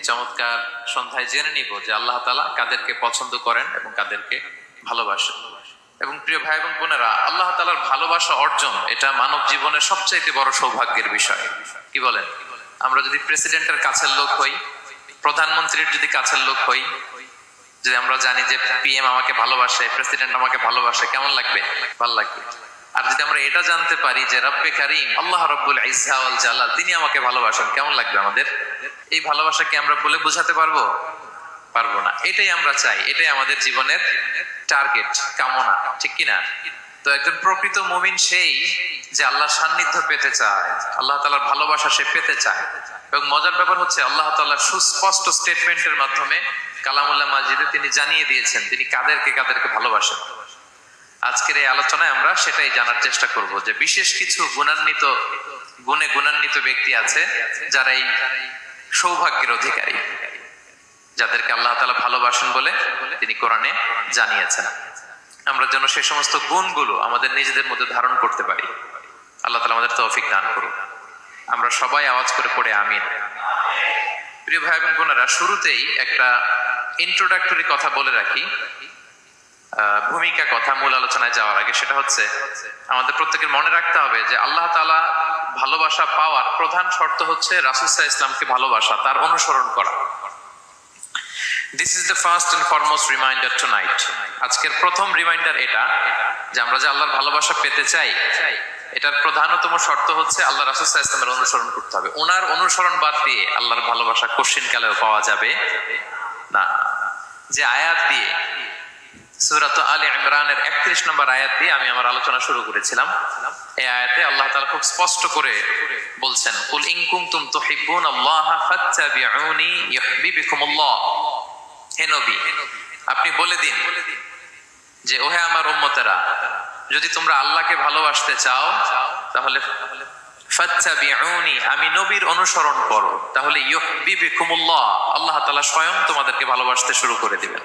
চমৎকার সন্ধ্যায় জেনে নিব যে আল্লাহ তাআলা কাদেরকে পছন্দ করেন এবং কাদেরকে ভালোবাসেন। এবং প্রিয় ভাই এবং বোনেরা, আল্লাহ তাআলার ভালোবাসা অর্জন এটা মানব জীবনের সবচাইতে বড় সৌভাগ্যের বিষয়। কি বলেন? আমরা যদি প্রেসিডেন্টের কাছের লোক হই, প্রধানমন্ত্রীর যদি কাছের লোক হই, যদি আমরা জানি যে পিএম আমাকে ভালোবাসে, প্রেসিডেন্ট আমাকে ভালোবাসে, কেমন লাগবে? ভালো লাগবে। আর যদি আমরা এটা জানতে পারি যে রব্বে কারীম আল্লাহ রব্বুল ইজ্জা ওয়াল জালাল তিনি আমাকে ভালোবাসেন, কেমন লাগবে আমাদের? এই ভালোবাসাকে আমরা বলে বোঝাতে পারবো? পারবো না। এটাই আমরা চাই, এটাই আমাদের জীবনের টার্গেট, কামনা, ঠিক কিনা? তো একজন প্রকৃত মুমিন সেই যে আল্লাহর সান্নিধ্য পেতে চায়, আল্লাহ তাআলার ভালোবাসা সে পেতে চায়। এবং মজার ব্যাপার হচ্ছে আল্লাহ তাআলা সুস্পষ্ট স্টেটমেন্টের মাধ্যমে কালামুল্লাহ মাজিদে তিনি জানিয়ে দিয়েছেন তিনি কাদেরকে কাদেরকে ভালোবাসেন। আজকের এই আলোচনায় আমরা সেটাই জানার চেষ্টা করব যে বিশেষ কিছু গুণান্বিত ব্যক্তি আছে যারা এই সৌভাগ্যের অধিকারী, যাদেরকে আল্লাহ তাআলা ভালোবাসেন বলে তিনি কোরআনে জানিয়েছেন। আমরা যেন সেই সমস্ত গুণগুলো আমাদের নিজেদের মধ্যে ধারণ করতে পারি। আল্লাহ তাআলা আমাদের তৌফিক দান করুন। আমরা সবাই আওয়াজ করে পড়ে আমিন। প্রিয় ভাই এবং বোনেরা, শুরুতেই একটা ইন্ট্রোডাক্টরি কথা বলে রাখি, ভূমিকা কথা মূল আলোচনায় যাওয়ার আগে। সেটা হচ্ছে আমাদের প্রত্যেকের মনে রাখতে হবে যে আল্লাহ তাআলা ভালোবাসা পাওয়ার প্রধান শর্ত হচ্ছে রাসূল সাল্লাল্লাহু আলাইহি ওয়াসাল্লামকে ভালোবাসা, তার অনুসরণ করা। This is the first and foremost reminder tonight. আজকের প্রথম রিমাইন্ডার এটা যে আমরা যে আল্লাহর ভালোবাসা পেতে চাই, এটার প্রধানতম শর্ত হচ্ছে আল্লাহ রাসূল সাল্লাল্লাহু আলাইহি ওয়াসাল্লামের অনুসরণ করতে হবে। ওনার অনুসরণ বাদ দিয়ে আল্লাহর ভালোবাসা কোশ্চিন কালেও পাওয়া যাবে না। যে আয়াত দিয়ে সূরা আলে ইমরানের 31 নম্বর আয়াত দিয়ে আমি আমার আলোচনা শুরু করেছিলাম, এই আয়াতে আল্লাহ তাআলা খুব স্পষ্ট করে বলছেন, কুল ইন কুনতুম তুহিব্বুনাল্লাহা ফাত্তাবিউনি ইউহিব্বুকুমুল্লাহ। হে নবী, আপনি বলে দিন যে ওহে আমার উম্মতেরা, যদি তোমরা আল্লাহকে ভালোবাসতে চাও তাহলে ফাত্তাবিউনি, আমি নবীর অনুসরণ করো, তাহলে ইউহিব্বুকুমুল্লাহ, আল্লাহ তাআলা স্বয়ং তোমাদেরকে ভালোবাসতে শুরু করে দিবেন।